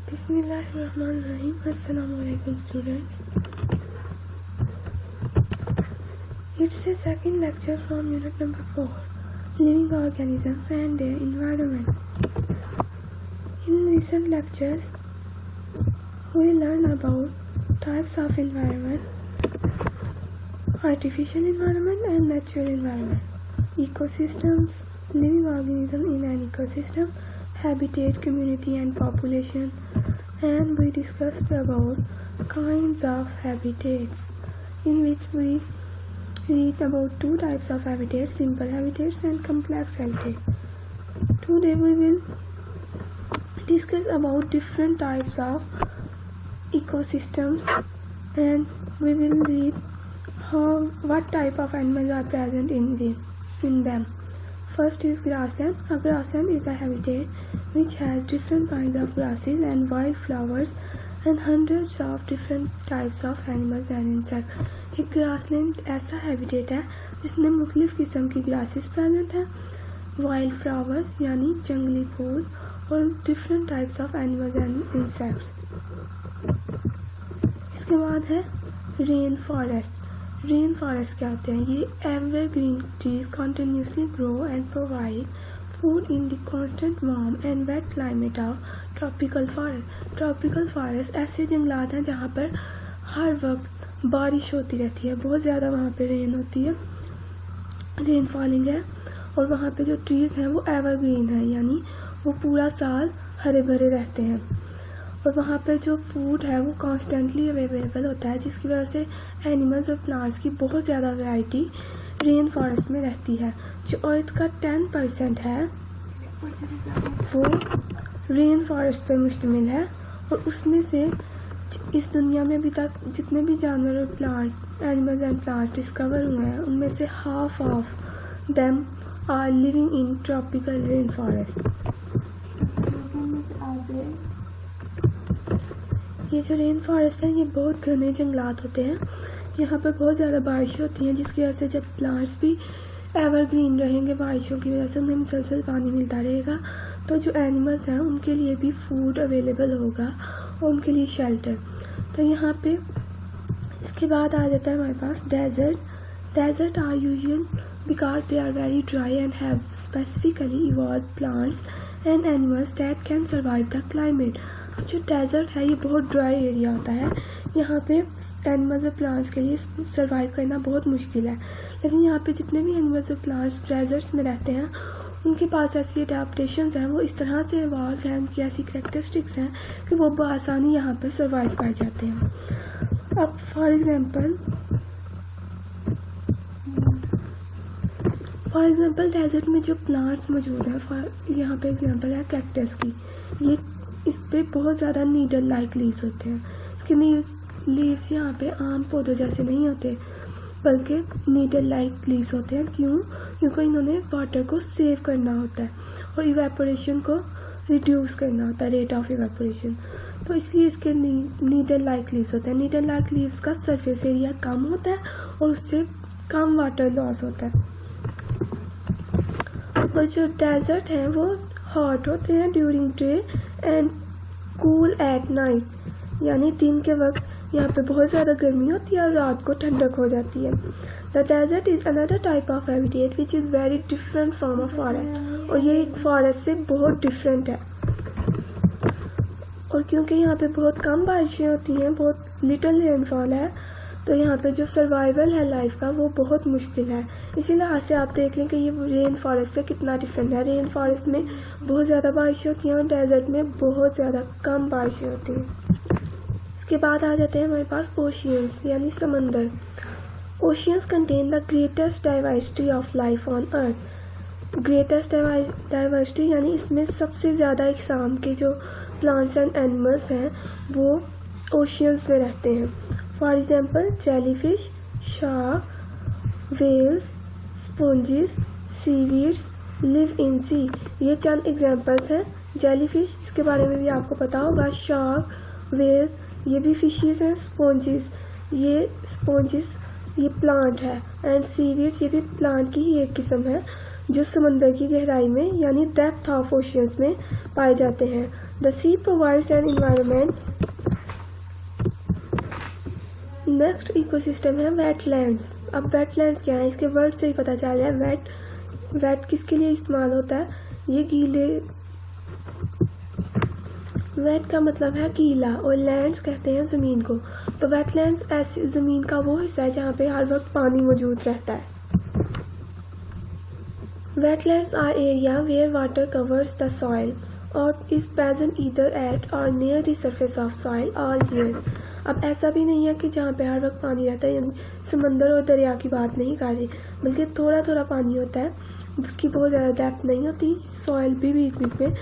Bismillahirrahmanirrahim. Assalamualaikum students. It's a second lecture from unit number 4, Living Organisms and Their Environment. In recent lectures, we learn about types of environment, artificial environment and natural environment, ecosystems, living organism in an ecosystem, habitat, community and population, and we discussed about kinds of habitats, in which we read about two types of habitats, simple habitats and complex habitats. Today we will discuss about different types of ecosystems, and we will read what type of animals are present in them. First is grassland. A grassland is a habitat which has different kinds of grasses and wildflowers and hundreds of different types of animals and insects. एक grassland ऐसा habitat है जिसमें मुख्तलिफ किस्म की grasses present हैं, wild flowers यानी जंगली फूल और different types of animals and insects. इसके बाद है रेन फॉरेस्ट. रेन फॉरेस्ट क्या होते हैं? ये evergreen trees continuously grow and provide food in the constant warm and wet climate of tropical forest. Tropical forest ऐसे जंगलात हैं जहाँ पर हर वक्त बारिश होती रहती है, बहुत ज़्यादा वहाँ पे रेन होती है, रेन फॉलिंग है, और वहाँ पे जो ट्रीज़ हैं वो एवरग्रीन है यानी वो पूरा साल हरे भरे रहते हैं, और वहाँ पे जो फूड है वो कॉन्स्टेंटली अवेलेबल होता है, जिसकी वजह से एनिमल्स और प्लांट्स की बहुत ज़्यादा वैरायटी रेन फॉरेस्ट में रहती है. जो अर्थ का 10% है वो रेन फॉरेस्ट पर मुश्तमिल है, और उसमें से इस दुनिया में अभी तक जितने भी जानवर और plants, animals and plants discover हुए हैं उनमें से half of them are living in tropical rain forest. ये जो रेन फॉरेस्ट है ये बहुत घने जंगलात होते हैं. यहाँ पर बहुत ज़्यादा बारिश होती है, जिसकी वजह से जब प्लांट्स भी एवरग्रीन रहेंगे बारिशों की वजह से उन्हें मुसलसल पानी मिलता रहेगा, तो जो एनिमल्स हैं उनके लिए भी फूड अवेलेबल होगा और उनके लिए शेल्टर. तो यहाँ पे इसके बाद आ जाता है हमारे पास desert. Desert are usual because they are very dry and have specifically evolve plants and animals that can survive the climate. अब जो डेजर्ट है ये बहुत ड्राई एरिया होता है, यहाँ पे एनिमल्स और प्लांट्स के लिए सर्वाइव करना बहुत मुश्किल है, लेकिन यहाँ पे जितने भी एनिमल्स और प्लांट्स डेजर्ट्स में रहते हैं उनके पास ऐसी अडेप्टेशंस हैं, वो इस तरह से इवॉल्व हैं, उनकी ऐसी कैरेक्टरिस्टिक्स हैं कि वो बआसानी यहाँ पर सर्वाइव कर जाते हैं. अब फॉर एग्जांपल डेजर्ट में जो प्लांट्स मौजूद हैं, यहाँ पे एग्जांपल है कैक्टस की. ये इस पे बहुत ज़्यादा नीडल लाइक लीव्स होते हैं. इसके लीव्स यहाँ पे आम पौधों जैसे नहीं होते, बल्कि नीडल लाइक लीव्स होते हैं. क्यों? क्योंकि इन्होंने वाटर को सेव करना होता है और इवेपोरेशन को रिड्यूस करना होता है, रेट ऑफ इवेपोरेशन. तो इसलिए इसके नीडल लाइक लीव्स होते हैं. नीडल लाइक लीव्स का सरफेस एरिया कम होता है और उससे कम वाटर लॉस होता है. और जो डेजर्ट हैं वो हॉट होते हैं during day and cool at night, यानी दिन के वक्त यहाँ पे बहुत ज़्यादा गर्मी होती है और रात को ठंडक हो जाती है. The desert is another type of habitat which is very different from a forest, और ये एक फॉरेस्ट से बहुत डिफरेंट है. और क्योंकि यहाँ पे बहुत कम बारिशें होती हैं, बहुत लिटिल रेनफॉल है, तो यहाँ पे जो सर्वाइवल है लाइफ का वो बहुत मुश्किल है. इसी लिहाज से आप देख लें कि ये रेन फॉरेस्ट से कितना डिफरेंट है. रेन फॉरेस्ट में बहुत ज़्यादा बारिश होती हैं और डेजर्ट में बहुत ज़्यादा कम बारिशें होती हैं. इसके बाद आ जाते हैं हमारे पास ओशियंस यानी समंदर. Oceans contain the greatest diversity of life on earth. Greatest diversity यानी इसमें सबसे ज़्यादा इकसाम के जो प्लांट्स एंड एनिमल्स हैं वो ओशियंस में रहते हैं. For example jellyfish, sharks, whales, sponges, seaweeds live in sea. ये चंद एग्जाम्पल्स हैं. जेलीफिश, इसके बारे में भी आपको पता होगा. शार्क, वेल, ये भी फिशेस हैं. स्पॉन्जेस ये प्लांट है, एंड सीवीड्स ये भी प्लांट की ही एक किस्म है जो समंदर की गहराई में यानी डेप्थ ऑफ ओशियंस में पाए जाते हैं. The sea provides an environment. Next ecosystem है वेटलैंड्स। अब वेटलैंड्स क्या है, इसके वर्ड से ही पता चल रहा है। वेट किसके लिए इस्तेमाल होता है, ये गीले, वेट का मतलब है गीला और लैंड्स कहते हैं ज़मीन को। तो वेटलैंड्स ऐसी ज़मीन का वो हिस्सा है जहाँ पे हर वक्त पानी मौजूद रहता है। Wetlands are area where water covers the soil और इज प्रेजेंट ईदर एट और near the surface of soil all year. अब ऐसा भी नहीं है कि जहाँ पे हर वक्त पानी रहता है, यानी समंदर और दरिया की बात नहीं कर रही, बल्कि थोड़ा थोड़ा पानी होता है, उसकी बहुत ज़्यादा डेप्थ नहीं होती। सॉइल भी बीच बीच में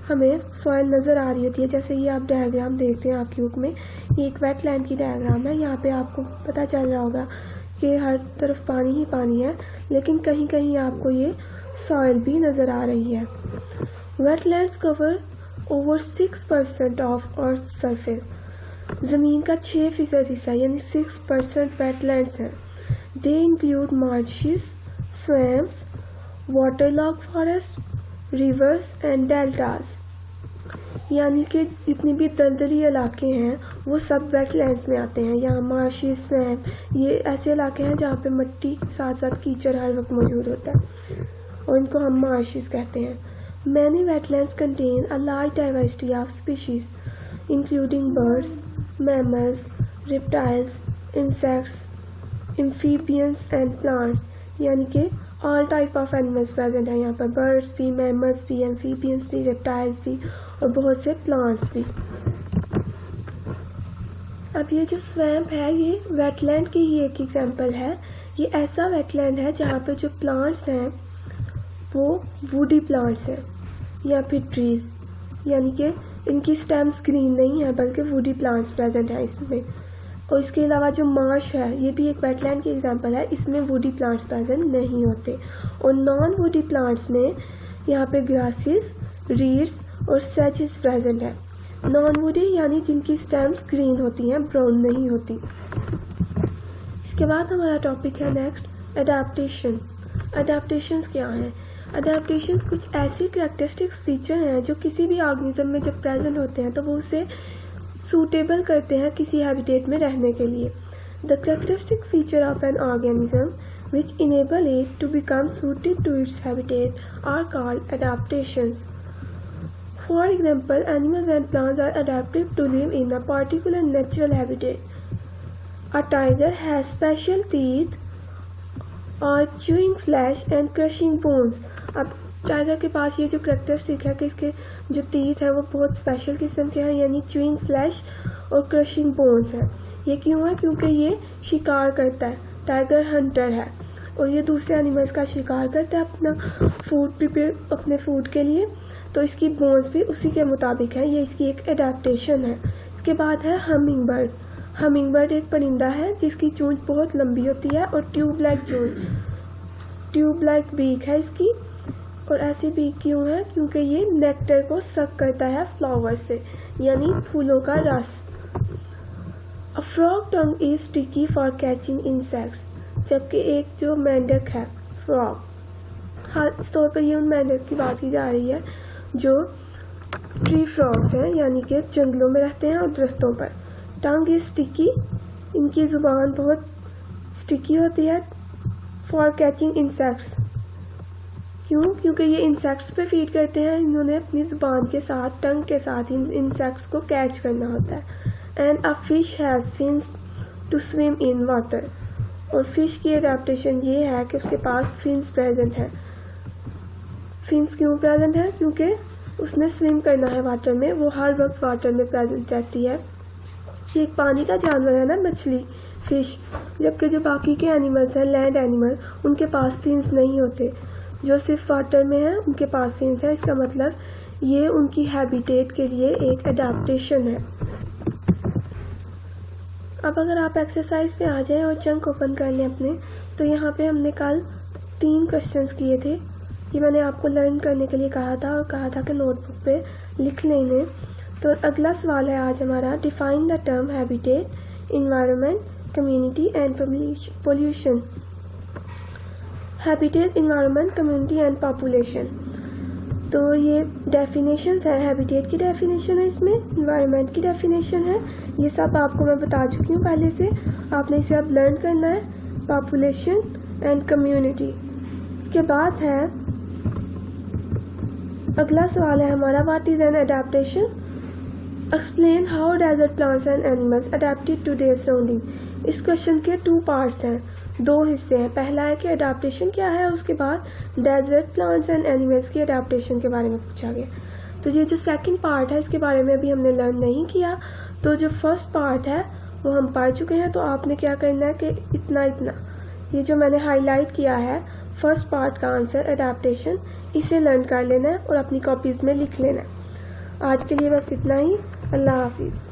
हमें सॉइल नज़र आ रही होती है। जैसे ये आप डायग्राम देख रहे हैं आपकी बुक में, ये एक वेटलैंड की डायग्राम है। यहाँ पे आपको पता चल रहा होगा कि हर तरफ पानी ही पानी है, लेकिन कहीं कहीं आपको ये सॉइल भी नज़र आ रही है। Wetlands cover over 6% of earth surface. ज़मीन का 6% हिस्सा यानी 6% वेटलैंड्स हैं। They include marshes, swamps, waterlogged forest, rivers and deltas. यानी कि जितनी भी दलदली इलाके हैं वो सब वेटलैंड्स में आते हैं। यहाँ मार्शेस, स्वैम्प, ये ऐसे इलाके हैं जहाँ पे मिट्टी के साथ साथ कीचड़ हर वक्त मौजूद होता है और इनको हम मार्शेस कहते हैं। Many wetlands contain a large diversity of species including birds, mammals, reptiles, insects, amphibians and plants। यानी कि all type of animals present है यहाँ पर, बर्ड्स भी, मैमल्स भी, एम्फीबियंस भी, रेप्टाइल्स भी और बहुत से प्लांट्स भी। अब ये जो स्वैम्प है ये वेटलैंड की ही एक एग्जांपल है। ये ऐसा वेटलैंड है जहाँ पे जो प्लांट्स हैं वो वुडी प्लांट्स हैं या फिर ट्रीज, यानी कि इनकी स्टेम्स ग्रीन नहीं है बल्कि वुडी प्लांट्स प्रेजेंट है इसमें। और इसके अलावा जो मार्श है ये भी एक वेटलैंड की एग्जांपल है, इसमें वुडी प्लांट्स प्रेजेंट नहीं होते। और नॉन वुडी प्लांट्स में यहाँ पे ग्रासेस, रीड्स और सेजेस प्रेजेंट है। नॉन वुडी यानी जिनकी स्टेम्स ग्रीन होती हैं, ब्राउन नहीं होती। इसके बाद हमारा टॉपिक है नेक्स्ट एडाप्टेशन। एडाप्टेशंस क्या हैं? अडेप्टेशंस कुछ ऐसी कैरेक्टरिस्टिक्स फीचर हैं जो किसी भी ऑर्गेनिज्म में जब प्रेजेंट होते हैं तो वो उसे सूटेबल करते हैं किसी हैबिटेट में रहने के लिए। The characteristic feature of an organism which enable it to become suited to its habitat are called adaptations. For example, animals and plants are adapted to live in a particular natural habitat. A tiger has special teeth और chewing flesh and crushing bones. अब tiger के पास ये जो characteristic है कि इसके जो टीथ है वो बहुत स्पेशल किस्म के हैं, यानी च्यूइंग फ्लैश और क्रशिंग बोन्स है। ये क्यों है? क्योंकि ये शिकार करता है, टाइगर हंटर है और ये दूसरे एनिमल्स का शिकार करता है अपना फूड प्रिपेयर अपने फूड के लिए, तो इसकी बोन्स भी उसी के मुताबिक है। ये इसकी एक एडाप्टेशन है। इसके बाद है हमिंग बर्ड। हमिंग बर्ड एक परिंदा है जिसकी चोंच बहुत लंबी होती है और ट्यूब लाइक बीक है इसकी। और ऐसी बीक क्यों है? क्योंकि ये नेक्टर को सक करता है फ्लावर से, यानी फूलों का रस। A frog tongue is sticky for catching insects. जबकि एक जो मेंढक है फ्रॉग, खास तौर पर ये उन मेंढक की बात की जा रही है जो ट्री फ्रॉग्स हैं, यानी कि जंगलों में रहते हैं और दरख्तों पर। टंग इज स्टिकी, इनकी जुबान बहुत स्टिकी होती है। फॉर कैचिंग इंसेक्ट्स, क्यों? क्योंकि ये इंसेक्ट्स पे फीड करते हैं, इन्होंने अपनी जुबान के साथ, टंग के साथ इन इंसेक्ट्स को कैच करना होता है। And a fish has fins to swim in water. और फिश की एडेप्टेशन ये है कि उसके पास फिन्स प्रेजेंट है। फिन्स क्यों प्रेजेंट है? क्योंकि उसने स्विम करना है वाटर में, वो हर वक्त वाटर में प्रेजेंट रहती है। ये एक पानी का जानवर है ना, मछली, फिश। जबकि जो बाकी के एनिमल्स हैं, लैंड एनिमल, उनके पास फिन्स नहीं होते। जो सिर्फ वाटर में है उनके पास फिन्स है। इसका मतलब ये उनकी हैबिटेट के लिए एक एडाप्टेशन है। अब अगर आप एक्सरसाइज पे आ जाएं और चंक ओपन कर लें अपने, तो यहाँ पे हमने कल 3 क्वेश्चंस किए थे। ये मैंने आपको लर्न करने के लिए कहा था और कहा था कि नोटबुक पे लिख लेंगे। तो अगला सवाल है आज हमारा, define the term habitat, environment, community and pollution. Habitat, environment, community and population. तो ये डेफिनेशंस है, हैबिटेट की डेफिनेशन है, इसमें इन्वायरमेंट की डेफिनेशन है, ये सब आपको मैं बता चुकी हूँ पहले से, आपने इसे अब लर्न करना है। Population and community. इसके बाद है अगला सवाल है हमारा, what is an adaptation? Explain how desert plants and animals adapted to their surrounding. इस क्वेश्चन के 2 पार्ट्स हैं, 2 हिस्से हैं। पहला है कि अडेप्टेशन क्या है, उसके बाद डेजर्ट प्लांट्स एंड एनिमल्स की अडेप्टेशन के बारे में पूछा गया। तो ये जो सेकंड पार्ट है इसके बारे में अभी हमने लर्न नहीं किया, तो जो फर्स्ट पार्ट है वो हम पढ़ चुके हैं। तो आपने क्या करना है कि इतना ये जो मैंने हाईलाइट किया है फर्स्ट पार्ट का आंसर अडेप्टेशन, इसे लर्न कर लेना है और अपनी कॉपीज में लिख लेना है। आज के लिए बस इतना ही। अल्लाह हाफिज़।